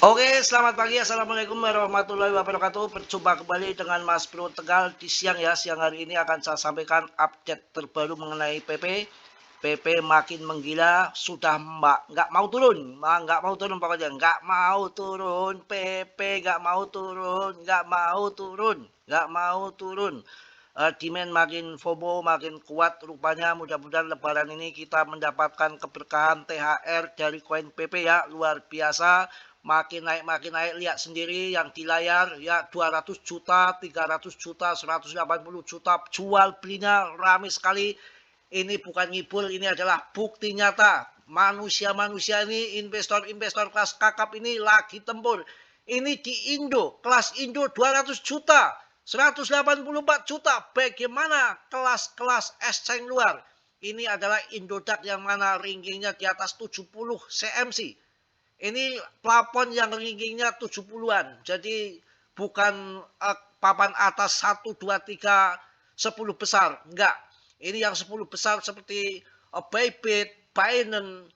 Oke, selamat pagi. Assalamualaikum warahmatullahi wabarakatuh. Berjumpa kembali dengan Mas Bro Tegal di siang ya. Siang hari ini akan saya sampaikan update terbaru mengenai PP. PP makin menggila, sudah nggak mau turun. Nggak mau turun pokoknya. Nggak mau turun. PP nggak mau turun. Nggak mau turun. Nggak mau turun. Demand makin FOMO makin kuat rupanya. Mudah-mudahan lebaran ini kita mendapatkan keberkahan THR dari koin PP ya, luar biasa. Makin naik, lihat sendiri yang di layar ya, 200 juta, 300 juta, 180 juta, jual belinya ramai sekali. Ini bukan ngibul, ini adalah bukti nyata. Manusia-manusia ini, investor-investor kelas kakap ini lagi tempur. Ini di Indo, kelas Indo 200 juta, 184 juta. Bagaimana kelas-kelas exchange luar? Ini adalah Indodax yang mana rankingnya di atas 70 CMC. Ini plafon yang rankingnya 70-an. Jadi bukan papan atas 1, 2, 3, 10 besar. Enggak. Ini yang 10 besar seperti Bybit, Binance,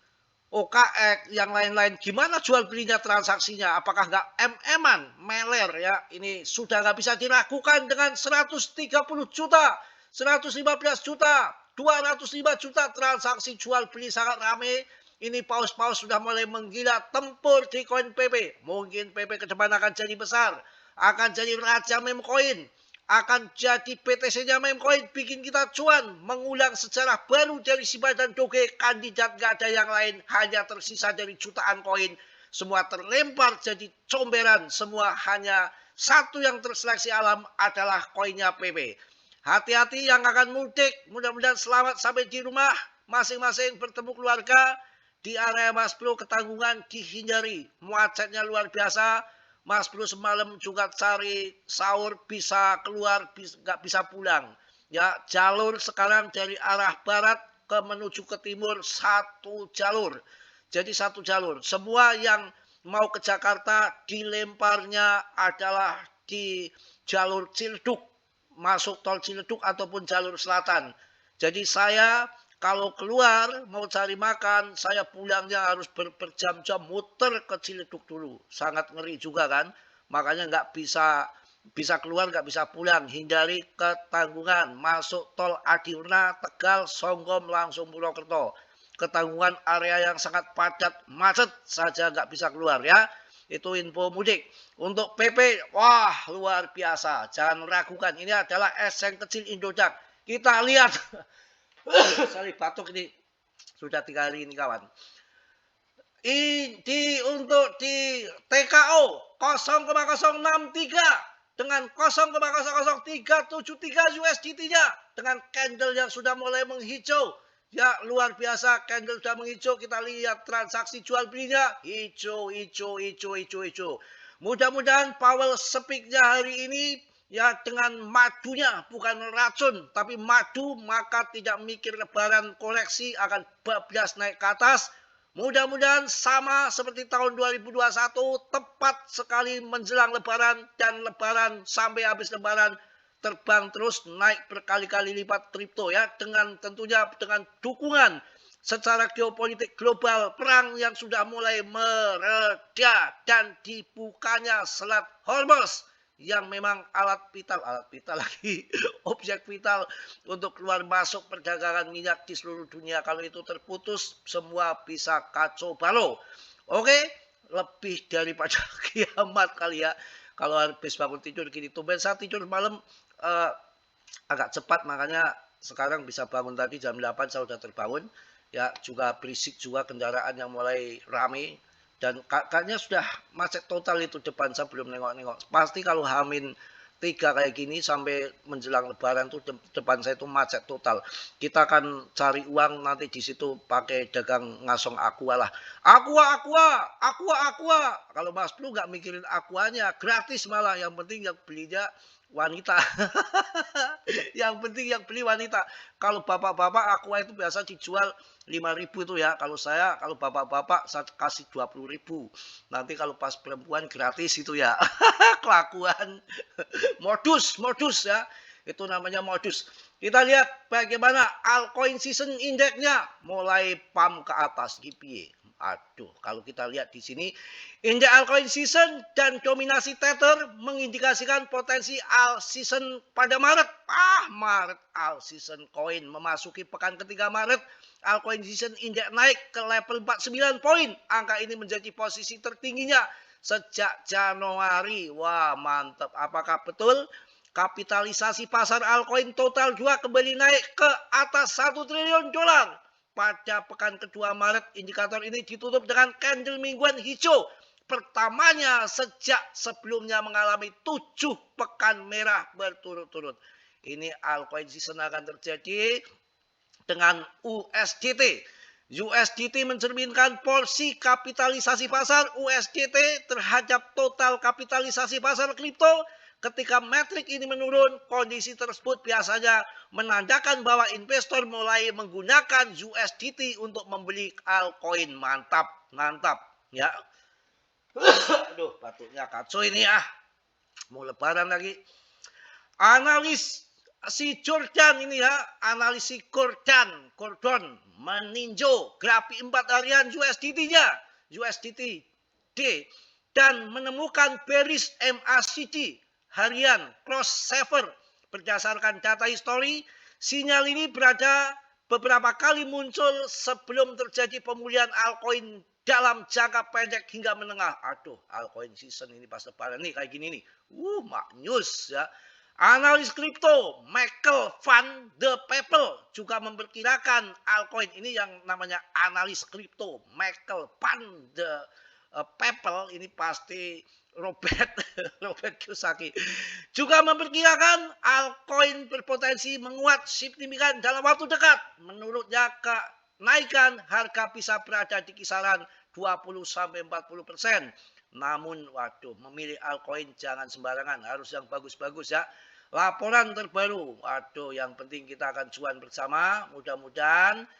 OKX, yang lain-lain. Gimana jual belinya transaksinya? Apakah nggak MM-an, meler ya? Ini sudah nggak bisa diragukan dengan 130 juta, 115 juta, 205 juta transaksi jual beli sangat ramai. Ini paus-paus sudah mulai menggila tempur di koin PP. Mungkin PP ke depan akan jadi besar, akan jadi raja meme koin, akan jadi PTC-nya Memcoin, bikin kita cuan, mengulang sejarah baru dari Shiba dan Doge. Kandidat gak ada yang lain, hanya tersisa dari jutaan koin. Semua terlempar jadi comberan, semua hanya satu yang terseleksi alam adalah koinnya PP. Hati-hati yang akan mudik, mudah-mudahan selamat sampai di rumah, masing-masing bertemu keluarga. Di area Mas Bro Ketanggungan dihindari, macetnya luar biasa. Mas Bro semalam juga cari sahur, bisa keluar, nggak bisa pulang. Ya, jalur sekarang dari arah barat ke menuju ke timur satu jalur. Jadi satu jalur. Semua yang mau ke Jakarta dilemparnya adalah di jalur Ciledug, masuk tol Ciledug ataupun jalur selatan. Jadi saya kalau keluar mau cari makan, saya pulangnya harus berjam-jam muter ke Ciledug dulu. Sangat ngeri juga kan. Makanya nggak bisa keluar, nggak bisa pulang. Hindari Ketanggungan. Masuk tol Adiwarna, Tegal, Songgom, langsung Purwokerto. Ketanggungan area yang sangat padat, macet saja nggak bisa keluar ya. Itu info mudik. Untuk PP, wah luar biasa. Jangan ragukan, ini adalah eseng kecil Indodax. Kita lihat. Sorry, batuk ini sudah 3 hari ini kawan. Untuk di TKO 0,063 dengan 0,00373 USDT-nya dengan candle yang sudah mulai menghijau. Ya luar biasa, candle sudah menghijau. Kita lihat transaksi jual belinya hijau. Mudah-mudahan Powell speak-nya hari ini ya dengan madunya, bukan racun tapi madu, maka tidak mikir lebaran koleksi akan bablas naik ke atas. Mudah-mudahan sama seperti tahun 2021, tepat sekali menjelang lebaran dan lebaran sampai habis lebaran terbang terus naik berkali-kali lipat kripto ya, dengan tentunya dengan dukungan secara geopolitik global, perang yang sudah mulai mereda dan dibukanya Selat Hormuz yang memang alat vital lagi objek vital untuk keluar masuk perdagangan minyak di seluruh dunia. Kalau itu terputus, semua bisa kacau balau. Oke, lebih daripada kiamat kali ya. Kalau habis bangun tidur gini, tumben saya tidur malam agak cepat, makanya sekarang bisa bangun tadi jam 8 saya sudah terbangun. Ya, juga berisik juga kendaraan yang mulai ramai. Dan kayaknya sudah macet total itu depan, saya belum nengok-nengok. Pasti kalau Hamin 3 kayak gini sampai menjelang lebaran tuh depan saya itu macet total. Kita akan cari uang nanti di situ pakai dagang ngasong aqua lah. Aqua. Kalau Mas Bro nggak mikirin aquanya, gratis malah. Yang penting yang belinya wanita. Yang penting yang beli wanita. Kalau bapak-bapak aqua itu biasa dijual 5.000 itu ya. Kalau bapak-bapak saya kasih 20.000. Nanti kalau pas perempuan gratis itu ya. Kelakuan. Modus ya. Itu namanya modus. Kita lihat bagaimana altcoin season index-nya mulai pump ke atas. Aduh, kalau kita lihat di sini, indeks altcoin season dan dominasi Tether mengindikasikan potensi alt season pada Maret. Maret alt season coin memasuki pekan ketiga Maret. Altcoin season indeks naik ke level 49 poin. Angka ini menjadi posisi tertingginya sejak Januari. Wah, mantap. Apakah betul? Kapitalisasi pasar altcoin total 2 kembali naik ke atas 1 triliun dolar. Pada pekan kedua Maret, indikator ini ditutup dengan candle mingguan hijau. Pertamanya sejak sebelumnya mengalami 7 pekan merah berturut-turut. Ini altcoin season akan terjadi dengan USDT. USDT mencerminkan porsi kapitalisasi pasar USDT terhadap total kapitalisasi pasar kripto. Ketika metrik ini menurun, kondisi tersebut biasanya menandakan bahwa investor mulai menggunakan USDT untuk membeli altcoin. Mantap, mantap, ya. Aduh, batuknya kacau ini ya. Mau lebaran lagi. Analis si Jordan ini ya, analis si Gordon meninjau grafik 4 harian USDT-nya, USDT dan menemukan bearish MACD harian crossover. Berdasarkan data histori, sinyal ini beberapa kali muncul sebelum terjadi pemulihan altcoin dalam jangka pendek hingga menengah. Aduh, altcoin season ini pas lebaran nih kayak gini nih. Maknyus ya. Analis kripto Michael van de Peppel juga memperkirakan altcoin ini, yang namanya analis kripto Michael van de Peppel ini pasti Robert Kiyosaki, juga memperkirakan altcoin berpotensi menguat signifikan dalam waktu dekat. Menurutnya, kenaikan harga bisa berada di kisaran 20-40%. Namun, waduh, memilih altcoin jangan sembarangan, harus yang bagus-bagus ya. Laporan terbaru, waduh, yang penting kita akan cuan bersama. Mudah-mudahan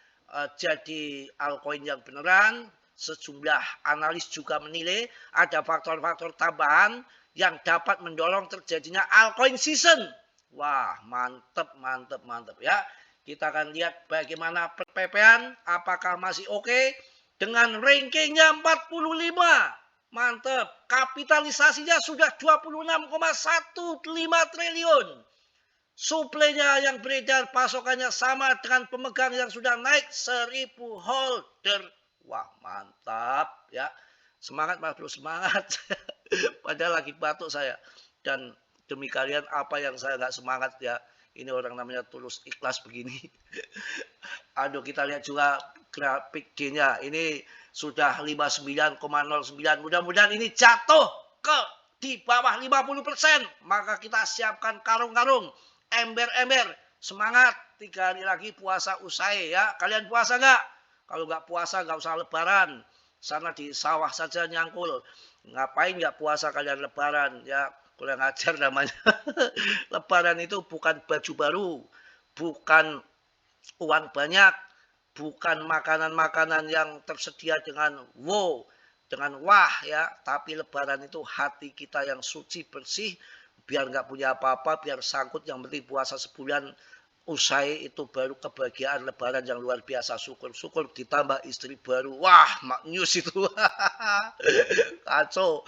jadi altcoin yang beneran. Sejumlah analis juga menilai ada faktor-faktor tambahan yang dapat mendorong terjadinya altcoin season. Wah, mantep ya. Kita akan lihat bagaimana perpepean, apakah masih oke dengan rankingnya 45. Mantep, kapitalisasinya sudah 26,15 triliun. Suplainya yang beredar pasokannya sama dengan pemegang yang sudah naik 1000 holder. Wah, mantap ya. Semangat Mas Bro, semangat. Padahal lagi batuk saya. Dan demi kalian apa yang saya nggak semangat ya. Ini orang namanya tulus ikhlas begini. Aduh, kita lihat juga grafik D-nya. Ini sudah 59,09. Mudah-mudahan ini jatuh ke di bawah 50%. Maka kita siapkan karung-karung, ember-ember. Semangat, 3 hari lagi puasa usai ya. Kalian puasa nggak? Kalau nggak puasa nggak usah lebaran. Sana di sawah saja nyangkul. Ngapain nggak puasa kalian lebaran? Ya kurang ajar namanya. Lebaran itu bukan baju baru. Bukan uang banyak. Bukan makanan-makanan yang tersedia dengan wow. Dengan wah ya. Tapi lebaran itu hati kita yang suci bersih. Biar nggak punya apa-apa. Biar sangkut, yang penting puasa sebulan. Usai itu baru kebahagiaan lebaran yang luar biasa. Syukur-syukur ditambah istri baru. Wah, maknyus itu. Kacau.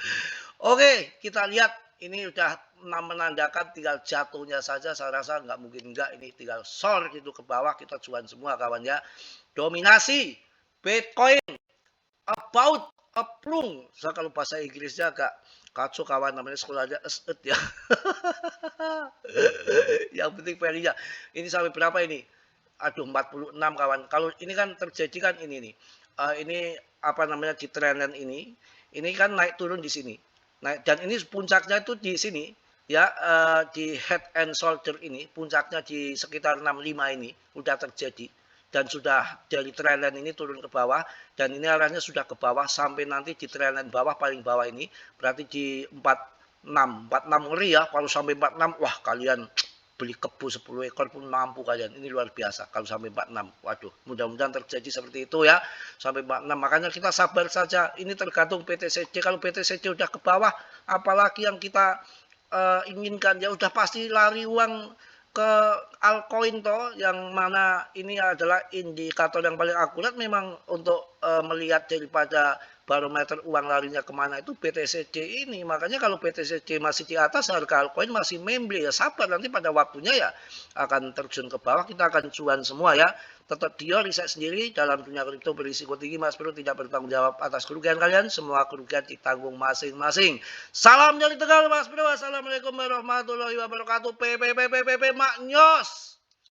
Oke, kita lihat. Ini udah menandakan tinggal jatuhnya saja. Saya rasa nggak mungkin enggak. Ini tinggal short gitu ke bawah. Kita cuan semua kawan ya. Dominasi Bitcoin about a plung. Saya kalau bahasa Inggrisnya agak kacau kawan, namanya sekolahnya estet ya. Yang penting value-nya. Ini sampai berapa ini? Aduh, 46 kawan. Kalau ini kan terjadi kan ini nih. Ini apa namanya di trendline ini. Ini kan naik turun di sini. Naik, dan ini puncaknya itu di sini ya, di head and shoulder ini puncaknya di sekitar 65 ini udah terjadi. Dan sudah dari trendline ini turun ke bawah, dan ini arahnya sudah ke bawah sampai nanti di trendline bawah, paling bawah ini berarti di 46 ngeri ya. Kalau sampai 46, wah kalian beli kebu 10 ekor pun mampu kalian. Ini luar biasa kalau sampai 46. Waduh, mudah-mudahan terjadi seperti itu ya. Sampai 46. Makanya kita sabar saja. Ini tergantung PTCD. Kalau PTCD udah ke bawah, apalagi yang kita inginkan ya udah pasti lari uang ke altcoin toh, yang mana ini adalah indikator yang paling akurat memang untuk melihat daripada barometer uang larinya kemana itu BTCC ini. Makanya kalau BTCC masih di atas, harga altcoin masih membeli ya, sabar nanti pada waktunya ya akan terjun ke bawah, kita akan cuan semua ya. Tetap Dio riset sendiri, dalam dunia kripto berisiko tinggi, Mas Bro tidak bertanggung jawab atas kerugian kalian, semua kerugian ditanggung masing-masing. Salam dari Tegal Mas Bro, assalamualaikum warahmatullahi wabarakatuh. Maknyos.